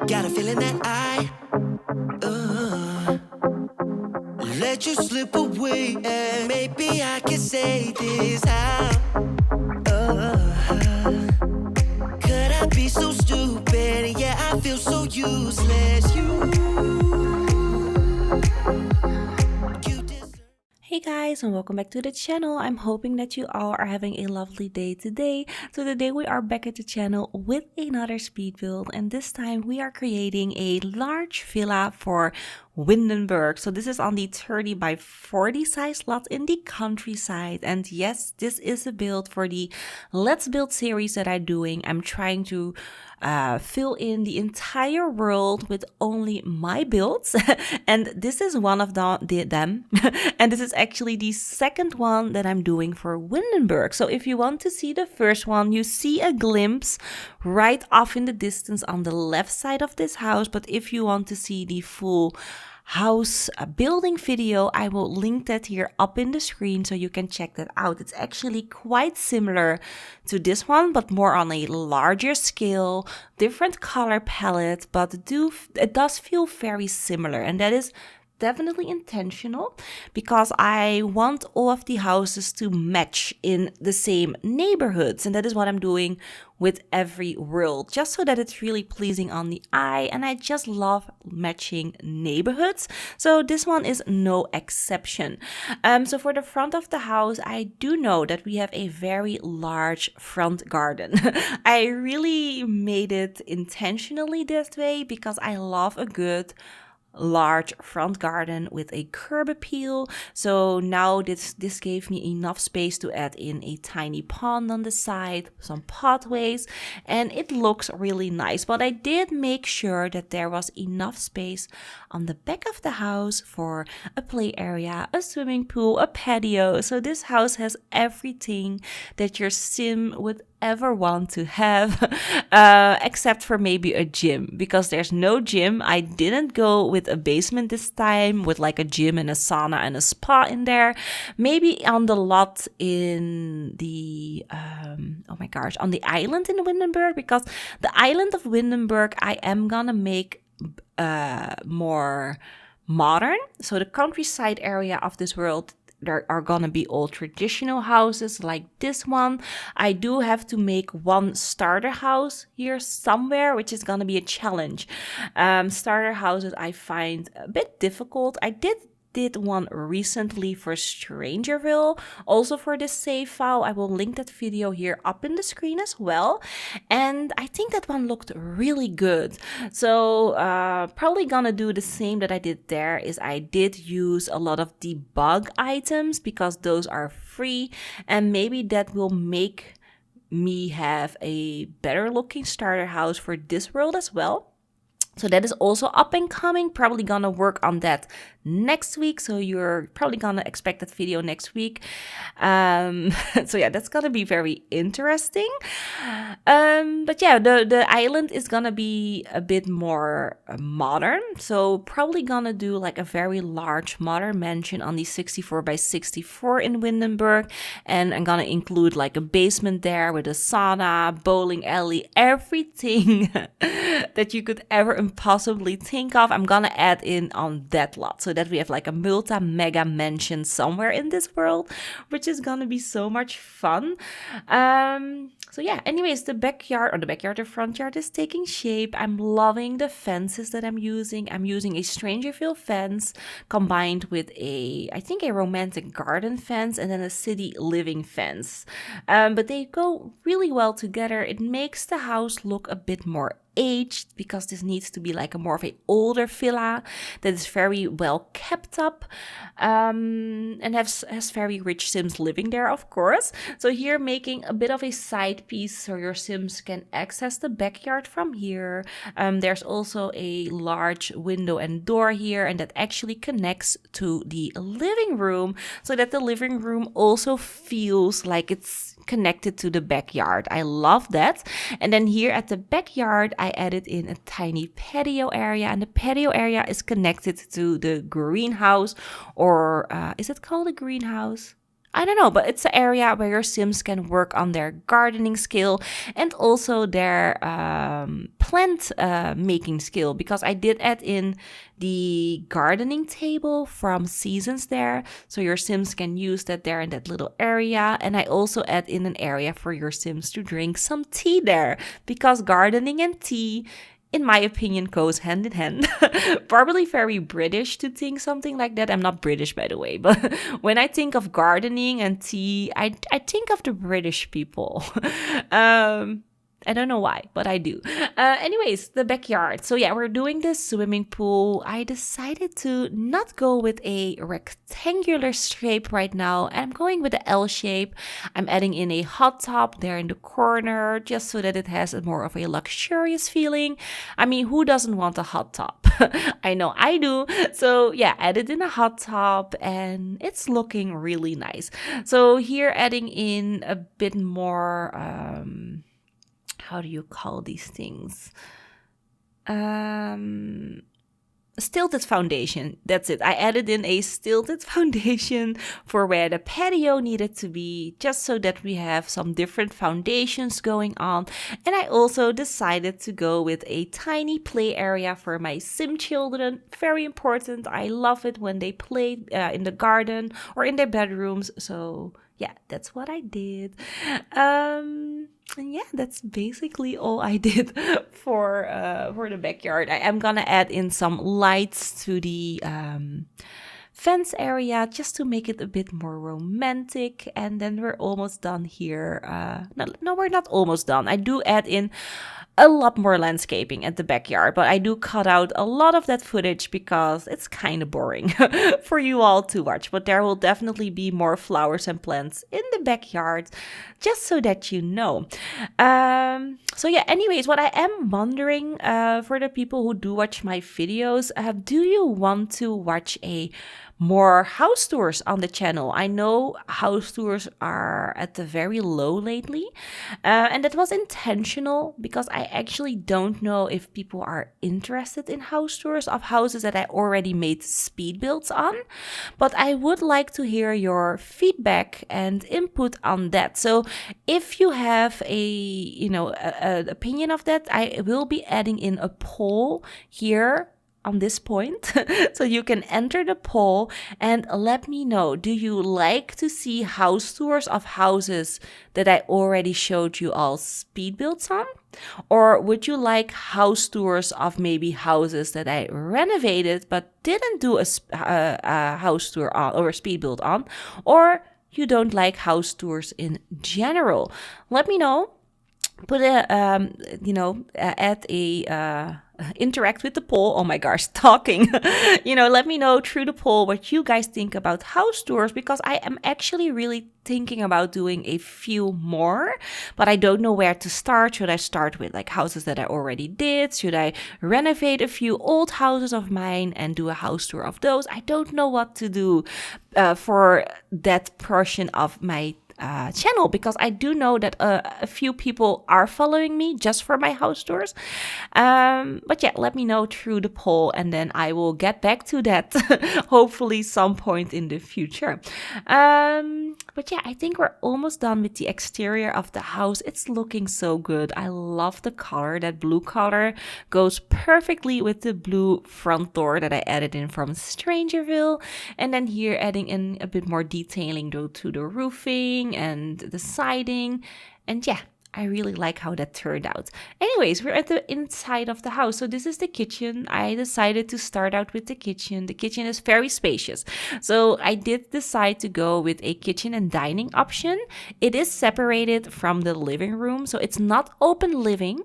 Got a feeling that I let you slip away, and maybe I can say this out. Could I be so stupid? Yeah, I feel so useless. You deserve. Hey guys, and welcome back to the channel. I'm hoping that you all are having a lovely day today. So today we are back at the channel with another speed build, and this time we are creating a large villa for Windenburg. So this is on the 30 by 40 size lot in the countryside. And yes, this is a build for the Let's Build series that I'm doing. I'm trying to fill in the entire world with only my builds. And this is one of them. And this is actually the second one that I'm doing for Windenburg. So if you want to see the first one, you see a glimpse right off in the distance on the left side of this house. But if you want to see the full house building video, I will link that here up in the screen so you can check that out. It's actually quite similar to this one, but more on a larger scale, different color palette, but it does feel very similar, and that is definitely intentional because I want all of the houses to match in the same neighborhoods, and that is what I'm doing with every world, just so that it's really pleasing on the eye. And I just love matching neighborhoods, so this one is no exception. So for the front of the house, I do know that we have a very large front garden. I really made it intentionally this way because I love a good large front garden with a curb appeal. So now this gave me enough space to add in a tiny pond on the side, some pathways, and it looks really nice. But I did make sure that there was enough space on the back of the house for a play area, a swimming pool, a patio. So this house has everything that your sim would ever want to have, except for maybe a gym, because there's no gym. I didn't go with a basement this time with like a gym and a sauna and a spa in there. Maybe on the lot in the on the island in Windenburg, because the island of Windenburg I am gonna make more modern. So the countryside area of this world, there are gonna be all traditional houses like this one. I do have to make one starter house here somewhere, which is gonna be a challenge. Starter houses I find a bit difficult. I did one recently for Strangerville, also for this save file. I will link that video here up in the screen as well, and I think that one looked really good. So probably gonna do the same that I did there. Is I did use a lot of debug items because those are free, and maybe that will make me have a better looking starter house for this world as well. So that is also up and coming. Probably gonna work on that next week. So you're probably gonna expect that video next week. So yeah, that's gonna be very interesting. But yeah, the island is gonna be a bit more modern. So probably gonna do like a very large modern mansion on the 64 by 64 in Windenburg. And I'm gonna include like a basement there with a sauna, bowling alley, everything that you could ever possibly think of. I'm gonna add in on that lot so that we have like a mega mansion somewhere in this world, which is gonna be so much fun. So yeah, anyways, the front yard is taking shape. I'm loving the fences that I'm using. I'm using a Strangerville fence combined with I think a romantic garden fence and then a city living fence. But they go really well together. It makes the house look a bit more aged because this needs to be like a more of an older villa that is very well kept up, and has very rich sims living there, of course. So here making a bit of a side piece so your sims can access the backyard from here. There's also a large window and door here, and that actually connects to the living room so that the living room also feels like it's connected to the backyard. I love that. And then here at the backyard, I added in a tiny patio area, and the patio area is connected to the greenhouse, or is it called a greenhouse? I don't know, but it's an area where your Sims can work on their gardening skill and also their plant making skill, because I did add in the gardening table from Seasons there. So your Sims can use that there in that little area. And I also add in an area for your Sims to drink some tea there, because gardening and tea, in my opinion, goes hand in hand. Probably very British to think something like that. I'm not British, by the way, but when I think of gardening and tea, I think of the British people. I don't know why, but I do. Anyways, the backyard. So yeah, we're doing this swimming pool. I decided to not go with a rectangular shape right now. I'm going with the L shape. I'm adding in a hot tub there in the corner, just so that it has more of a luxurious feeling. I mean, who doesn't want a hot tub? I know I do. So yeah, added in a hot tub and it's looking really nice. So here adding in a bit more, how do you call these things? Stilted foundation. That's it. I added in a stilted foundation for where the patio needed to be, just so that we have some different foundations going on. And I also decided to go with a tiny play area for my Sim children. Very important. I love it when they play in the garden or in their bedrooms. So yeah, that's what I did. And yeah, that's basically all I did for the backyard. I am gonna add in some lights to the fence area just to make it a bit more romantic. And then we're almost done here. No, we're not almost done. I do add in a lot more landscaping at the backyard, but I do cut out a lot of that footage because it's kind of boring for you all to watch. But there will definitely be more flowers and plants in the backyard, just so that you know. So yeah, anyways, what I am wondering for the people who do watch my videos, do you want to watch more house tours on the channel? I know house tours are at the very low lately, and that was intentional because I actually don't know if people are interested in house tours of houses that I already made speed builds on, but I would like to hear your feedback and input on that. So if you have an opinion of that, I will be adding in a poll here on this point. So you can enter the poll and let me know, do you like to see house tours of houses that I already showed you all speed builds on? Or would you like house tours of maybe houses that I renovated but didn't do a house tour on or a speed build on? Or you don't like house tours in general? Let me know. Put interact with the poll. Oh my gosh, talking. Let me know through the poll what you guys think about house tours, because I am actually really thinking about doing a few more, but I don't know where to start. Should I start with like houses that I already did? Should I renovate a few old houses of mine and do a house tour of those? I don't know what to do for that portion of my channel, because I do know that a few people are following me just for my house tours. But yeah, let me know through the poll and then I will get back to that hopefully some point in the future. But yeah, I think we're almost done with the exterior of the house. It's looking so good. I love the color. That blue color goes perfectly with the blue front door that I added in from Strangerville. And then here adding in a bit more detailing though to the roofing and the siding. And yeah, I really like how that turned out. Anyways, we're at the inside of the house. So this is the kitchen. I decided to start out with the kitchen. The kitchen is very spacious. So I did decide to go with a kitchen and dining option. It is separated from the living room. So it's not open living,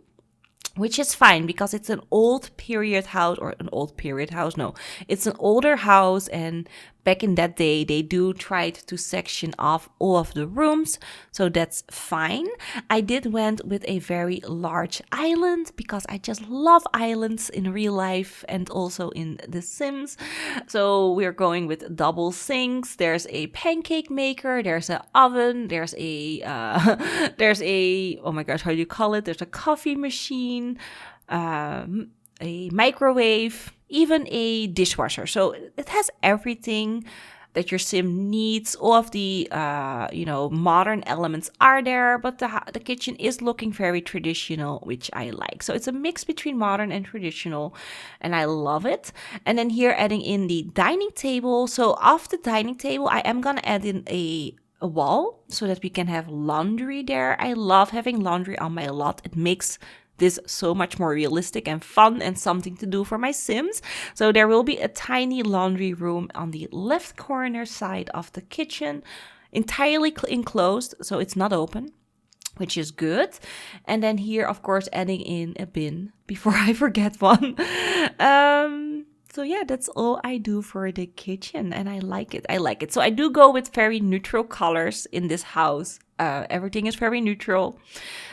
which is fine because it's an old period house, or an old period house. No, it's an older house, and back in that day, they do try to section off all of the rooms, so that's fine. I did went with a very large island because I just love islands in real life and also in The Sims. So we're going with double sinks. There's a pancake maker. There's an oven. There's a oh my gosh, how do you call it? There's a coffee machine, a microwave, even a dishwasher. So it has everything that your sim needs. All of the, modern elements are there, but the kitchen is looking very traditional, which I like. So it's a mix between modern and traditional, and I love it. And then here adding in the dining table. So off the dining table, I am gonna add in a wall so that we can have laundry there. I love having laundry on my lot. It makes this so much more realistic and fun and something to do for my Sims. So there will be a tiny laundry room on the left corner side of the kitchen, entirely enclosed, so it's not open, which is good. And then here, of course, adding in a bin before I forget one. So yeah, that's all I do for the kitchen, and I like it. I like it. So I do go with very neutral colors in this house. Everything is very neutral.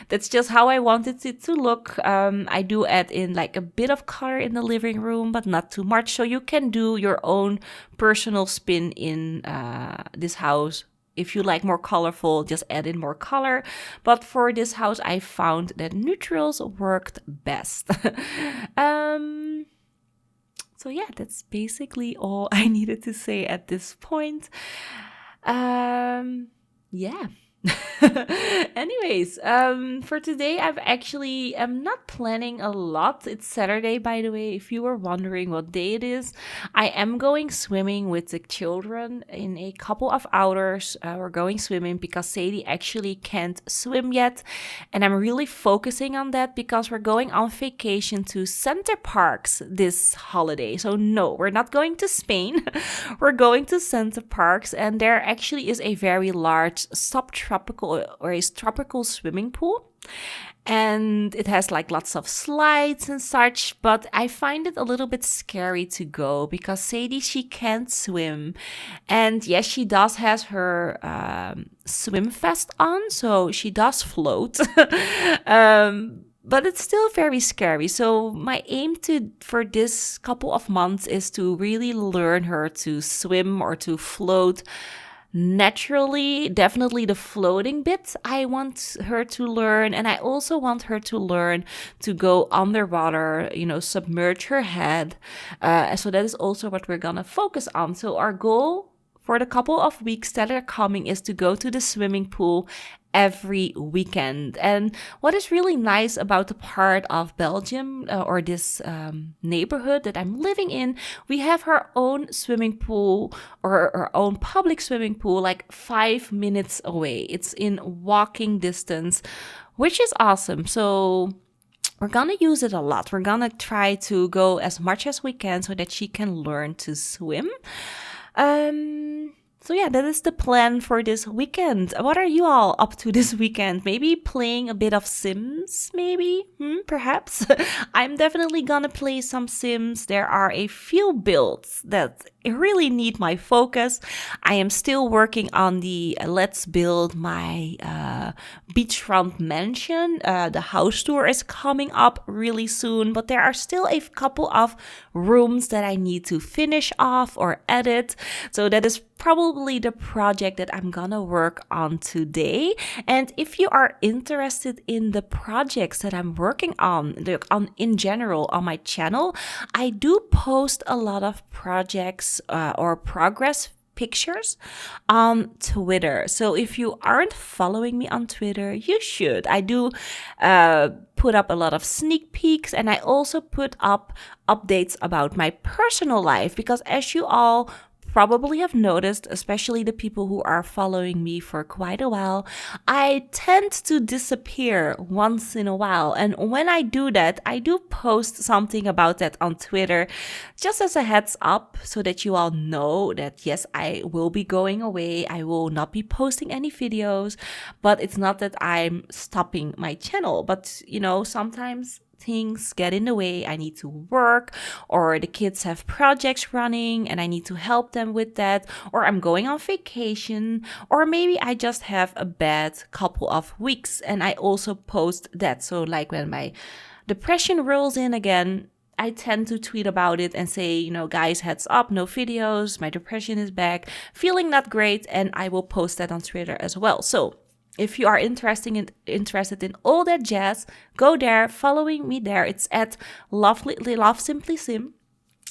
That's just how I wanted it to look. I do add in like a bit of color in the living room, but not too much. So you can do your own personal spin in this house. If you like more colorful, just add in more color. But for this house, I found that neutrals worked best. So yeah, that's basically all I needed to say at this point. Yeah. Anyways, for today, I'm not planning a lot. It's Saturday, by the way, if you were wondering what day it is. I am going swimming with the children in a couple of hours. We're going swimming because Sadie actually can't swim yet. And I'm really focusing on that because we're going on vacation to Center Parks this holiday. So no, we're not going to Spain. We're going to Center Parks, and there actually is a very large subtropical or a tropical swimming pool, and it has like lots of slides and such, but I find it a little bit scary to go because Sadie, she can't swim, and yes, she does has her swim vest on, so she does float. But it's still very scary. So my aim for this couple of months is to really learn her to swim or to float naturally. Definitely the floating bit I want her to learn, and I also want her to learn to go underwater, submerge her head. So that is also what we're gonna focus on. So our goal for the couple of weeks that are coming is to go to the swimming pool every weekend. And what is really nice about the part of Belgium or this neighborhood that I'm living in, we have our own swimming pool or our own public swimming pool like 5 minutes away. It's in walking distance, which is awesome. So we're gonna use it a lot. We're gonna try to go as much as we can so that she can learn to swim. So yeah, that is the plan for this weekend. What are you all up to this weekend? Maybe playing a bit of Sims, maybe? Perhaps? I'm definitely gonna play some Sims. There are a few builds that really need my focus. I am still working on the let's build my beachfront mansion. The house tour is coming up really soon, but there are still a couple of rooms that I need to finish off or edit. So that is probably the project that I'm gonna work on today. And if you are interested in the projects that I'm working on in general on my channel, I do post a lot of projects or progress pictures on Twitter. So if you aren't following me on Twitter, you should. I do put up a lot of sneak peeks, and I also put up updates about my personal life because, as you all probably have noticed, especially the people who are following me for quite a while, I tend to disappear once in a while. And when I do that, I do post something about that on Twitter, just as a heads up, so that you all know that yes, I will be going away. I will not be posting any videos, but it's not that I'm stopping my channel. But sometimes things get in the way. I need to work, or the kids have projects running and I need to help them with that, or I'm going on vacation, or maybe I just have a bad couple of weeks and I also post that. So like when my depression rolls in again, I tend to tweet about it and say, guys, heads up, no videos, my depression is back, feeling not great, and I will post that on Twitter as well. So if you are interested in all that jazz, go there, following me there. It's at LoveSimplySim.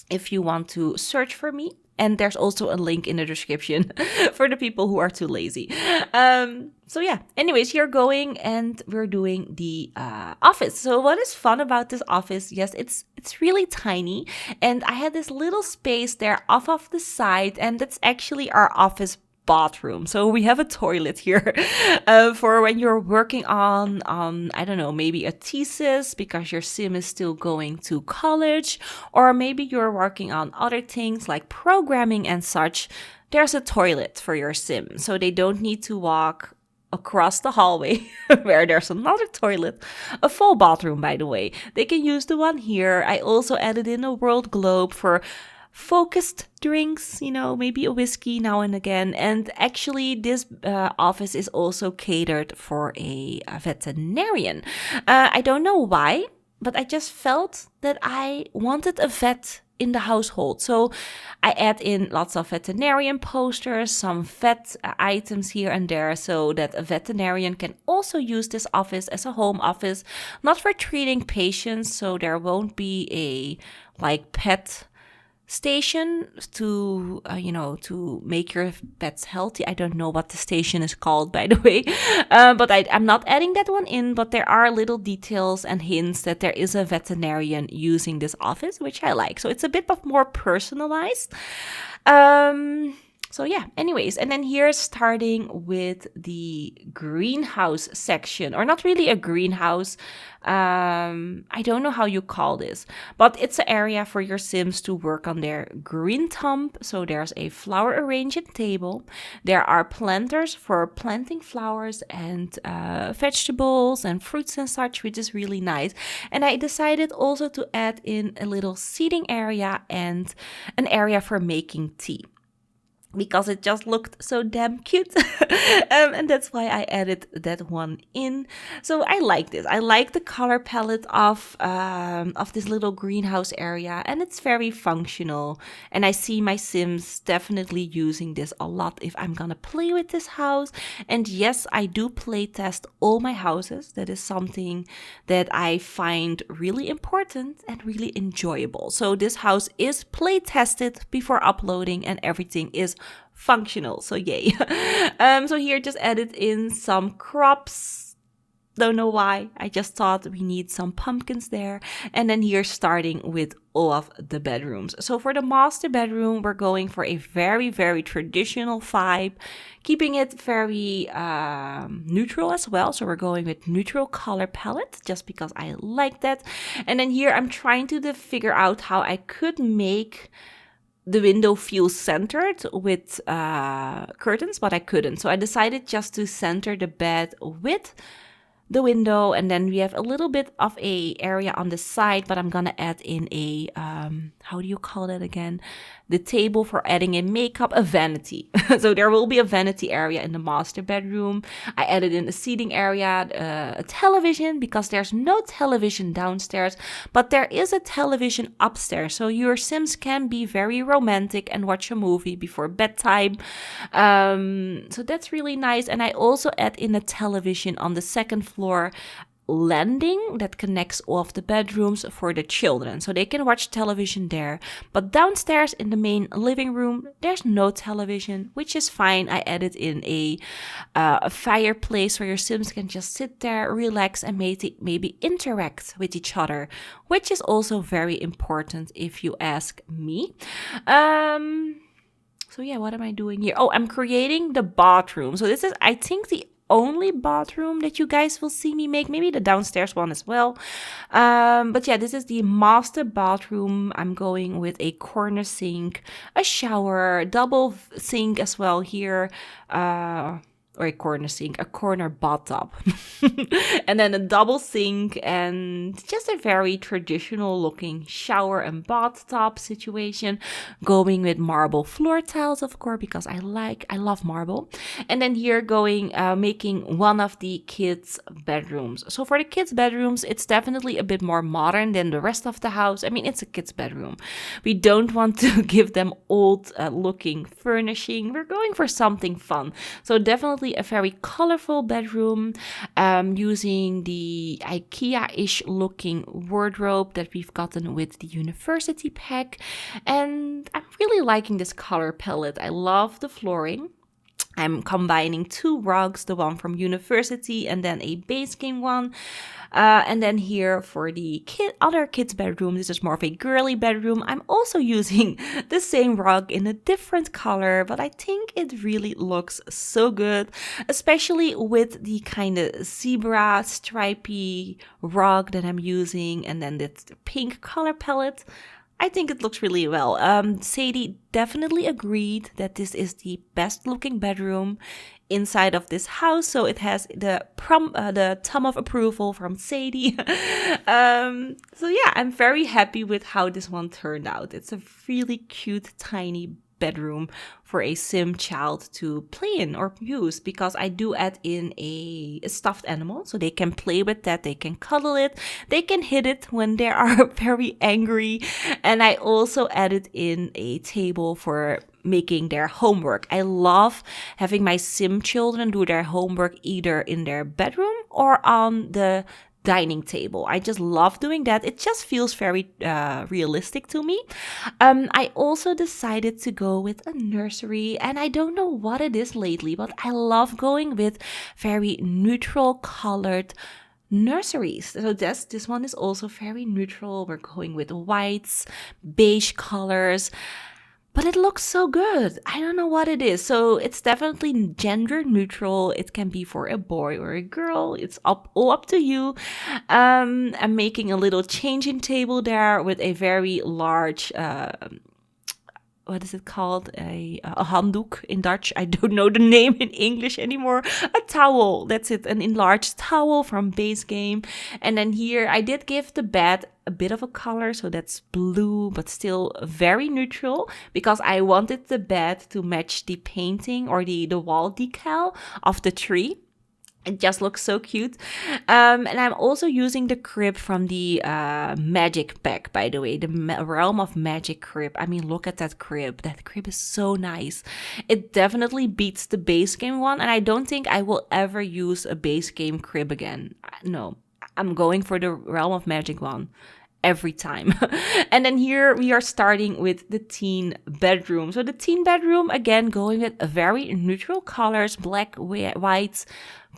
If you want to search for me, And there's also a link in the description for the people who are too lazy. So yeah, anyways, you're going and we're doing the office. So what is fun about this office? Yes, it's really tiny. And I had this little space there off of the side, and that's actually our office bathroom. So we have a toilet here for when you're working on I don't know, maybe a thesis because your sim is still going to college, or maybe you're working on other things like programming and such. There's a toilet for your sim, so they don't need to walk across the hallway where there's another toilet, a full bathroom, by the way. They can use the one here. I also added in a world globe for focused drinks, you know, maybe a whiskey now and again. And actually, this office is also catered for a veterinarian. I don't know why, but I just felt that I wanted a vet in the household. So I add in lots of veterinarian posters, some vet items here and there, so that a veterinarian can also use this office as a home office, not for treating patients. So there won't be a like pet station to to make your pets healthy. I don't know what the station is called, by the way, but I'm not adding that one in. But there are little details and hints that there is a veterinarian using this office, which I like. So it's a bit more personalized. So yeah, anyways, and then here starting with the greenhouse section, or not really a greenhouse. I don't know how you call this, but it's an area for your Sims to work on their green thumb. So there's a flower arranging table. There are planters for planting flowers and vegetables and fruits and such, which is really nice. And I decided also to add in a little seating area and an area for making tea, because it just looked so damn cute. And that's why I added that one in. So I like this. I like the color palette of this little greenhouse area, and it's very functional. And I see my Sims definitely using this a lot if I'm gonna play with this house. And yes, I do play test all my houses. That is something that I find really important and really enjoyable. So this house is play tested before uploading, and everything is functional, so yay. So here just added in some crops. Don't know why, I just thought we need some pumpkins there. And then here starting with all of the bedrooms. So for the master bedroom, we're going for a very, very traditional vibe, keeping it very neutral as well. So we're going with neutral color palette just because I like that. And then here I'm trying to figure out how I could make the window feels centered with curtains, but I couldn't. So I decided just to center the bed with the window, and then we have a little bit of a area on the side, but I'm gonna add in a how do you call that again, the table for adding in makeup, a vanity. So there will be a vanity area in the master bedroom. I added in a seating area, a television, because there's no television downstairs, but there is a television upstairs, so your Sims can be very romantic and watch a movie before bedtime. So that's really nice. And I also add in a television on the second floor landing that connects all of the bedrooms for the children, so they can watch television there. But downstairs in the main living room, there's no television, which is fine. I added in a fireplace where your Sims can just sit there, relax, and maybe interact with each other, which is also very important if you ask me. So yeah, what am I doing here? Oh, I'm creating the bathroom. So this is, I think, the only bathroom that you guys will see me make, maybe the downstairs one as well. But yeah, this is the master bathroom. I'm going with a corner sink, a shower, double sink as well here, or a corner sink, a corner bathtub, and then a double sink, and just a very traditional looking shower and bathtub situation, going with marble floor tiles, of course, because I love marble. And then here going, making one of the kids' bedrooms. So for the kids' bedrooms, it's definitely a bit more modern than the rest of the house. I mean, it's a kids' bedroom. We don't want to give them old looking furnishing. We're going for something fun. So definitely definitely a very colorful bedroom, using the IKEA-ish looking wardrobe that we've gotten with the university pack. And I'm really liking this color palette. I love the flooring. I'm combining 2 rugs, the one from university and then a base game one. And then here for the other kids' bedroom, this is more of a girly bedroom. I'm also using the same rug in a different color, but I think it really looks so good, especially with the kind of zebra stripy rug that I'm using, and then this pink color palette. I think it looks really well. Sadie definitely agreed that this is the best looking bedroom inside of this house. So it has the thumb of approval from Sadie. So yeah, I'm very happy with how this one turned out. It's a really cute, tiny bedroom for a sim child to play in or use, because I do add in a stuffed animal so they can play with that, they can cuddle it, they can hit it when they are very angry. And I also added in a table for making their homework. I love having my sim children do their homework either in their bedroom or on the dining table. I just love doing that. It just feels very realistic to me. I also decided to go with a nursery, and I don't know what it is lately, but I love going with very neutral colored nurseries. So this one is also very neutral. We're going with whites, beige colors. But it looks so good. I don't know what it is. So it's definitely gender neutral. It can be for a boy or a girl. It's all up to you. I'm making a little changing table there with a very large what is it called? A handdoek in Dutch. I don't know the name in English anymore. A towel. That's it. An enlarged towel from base game. And then here I did give the bed a bit of a color. So that's blue, but still very neutral, because I wanted the bed to match the painting or the wall decal of the tree. It just looks so cute. And I'm also using the crib from the Magic pack, by the way. The Realm of Magic crib. I mean, look at that crib. That crib is so nice. It definitely beats the base game one. And I don't think I will ever use a base game crib again. No, I'm going for the Realm of Magic one every time. And then here we are starting with the teen bedroom. So the teen bedroom, again, going with very neutral colors, black, whites,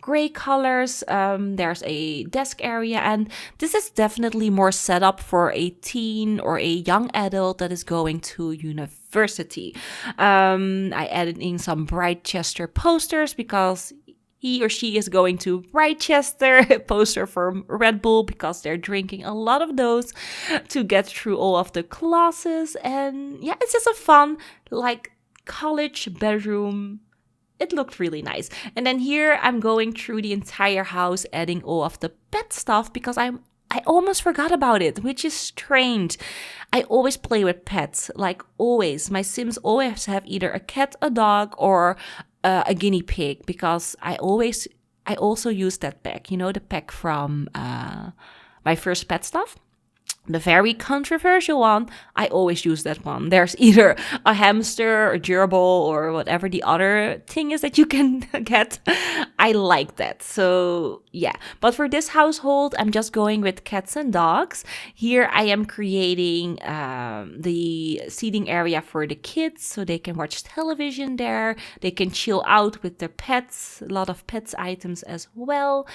gray colors. There's a desk area, and this is definitely more set up for a teen or a young adult that is going to university. I added in some Brightchester posters because he or she is going to Brightchester, poster for Red Bull because they're drinking a lot of those to get through all of the classes. And yeah, it's just a fun, like, college bedroom. It looked really nice. And then here I'm going through the entire house, adding all of the pet stuff because I almost forgot about it, which is strange. I always play with pets, like always. My Sims always have either a cat, a dog, or a guinea pig, because I also use that pack, the pack from my first pet stuff. The very controversial one, I always use that one. There's either a hamster, a gerbil, or whatever the other thing is that you can get. I like that. So yeah, but for this household, I'm just going with cats and dogs. Here I am creating the seating area for the kids so they can watch television there. They can chill out with their pets, a lot of pets items as well.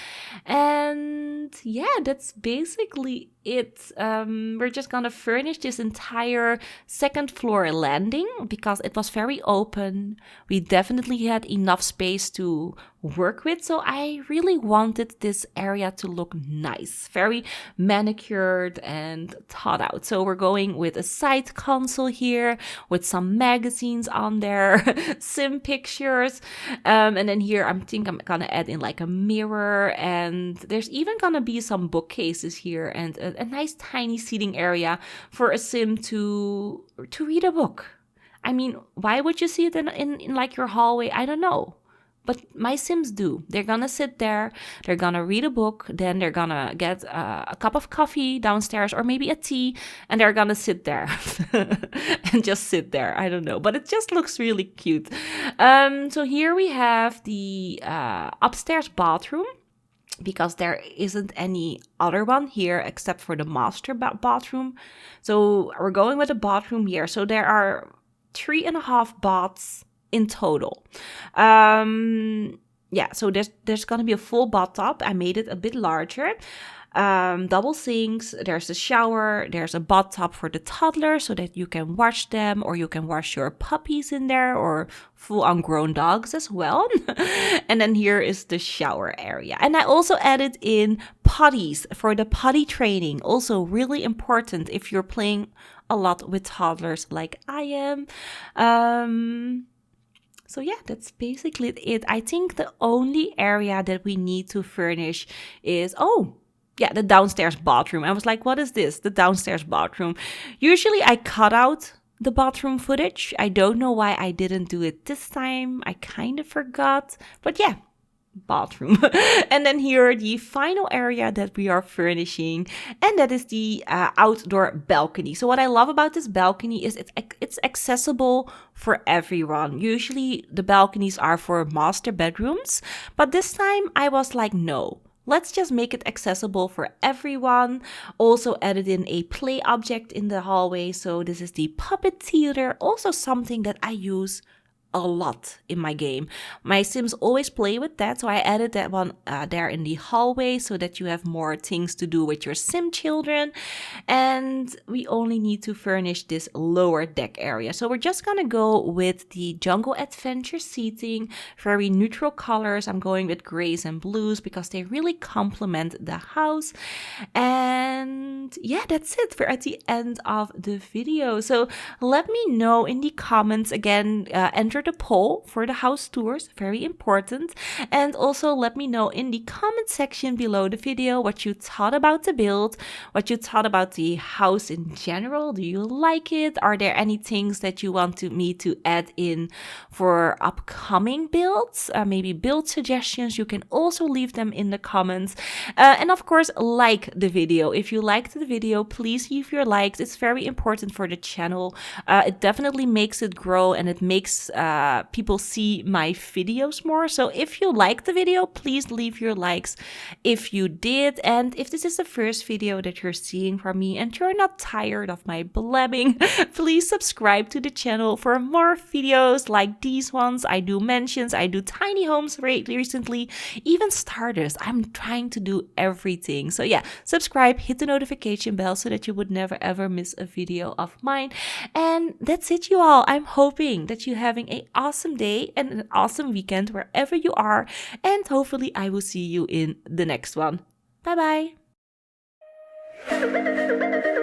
And yeah, that's basically it. We're just gonna furnish this entire second floor landing because it was very open. We definitely had enough space to work with, so I really wanted this area to look nice, very manicured and thought out. So we're going with a side console here with some magazines on there, sim pictures, and then here I'm gonna add in like a mirror, and there's even gonna be some bookcases here and a nice tiny seating area for a sim to read a book. I mean, why would you see it in like your hallway? I don't know. But my Sims do. They're gonna sit there, they're gonna read a book, then they're gonna get a cup of coffee downstairs or maybe a tea, and they're gonna sit there and just sit there. I don't know, but it just looks really cute. So here we have the upstairs bathroom, because there isn't any other one here except for the master bathroom. So we're going with the bathroom here. So there are 3.5 baths in total. Yeah, so there's gonna be a full bathtub. I made it a bit larger. Double sinks, there's a shower, there's a bathtub for the toddler so that you can wash them, or you can wash your puppies in there, or full-on grown dogs as well. And then here is the shower area. And I also added in potties for the potty training. Also really important if you're playing a lot with toddlers like I am. So yeah, that's basically it. I think the only area that we need to furnish is, the downstairs bathroom. I was like, what is this? The downstairs bathroom. Usually I cut out the bathroom footage. I don't know why I didn't do it this time. I kind of forgot. But yeah, bathroom. And then here the final area that we are furnishing, and that is the outdoor balcony. So what I love about this balcony is it's accessible for everyone. Usually the balconies are for master bedrooms, but this time I was like, no, let's just make it accessible for everyone. Also added in a play object in the hallway. So this is the puppet theater, also something that I use a lot in my game. My Sims always play with that, so I added that one there in the hallway so that you have more things to do with your Sim children. And we only need to furnish this lower deck area. So we're just gonna go with the Jungle Adventure seating, very neutral colors. I'm going with grays and blues because they really complement the house. And yeah, that's it. We're at the end of the video. So let me know in the comments again, enter the poll for the house tours, very important. And also let me know in the comment section below the video what you thought about the build, what you thought about the house in general. Do you like it? Are there any things that you want me to add in for upcoming builds? Maybe build suggestions. You can also leave them in the comments. And of course, like the video. If you liked the video, please leave your likes. It's very important for the channel. It definitely makes it grow, and it makes people see my videos more. So if you liked the video, please leave your likes if you did. And if this is the first video that you're seeing from me and you're not tired of my blabbing, please subscribe to the channel for more videos like these ones. I do mentions, I do tiny homes recently, even starters. I'm trying to do everything. So yeah, subscribe, hit the notification bell so that you would never ever miss a video of mine. And that's it, you all. I'm hoping that you're having an awesome day and an awesome weekend wherever you are. And hopefully I will see you in the next one. Bye bye.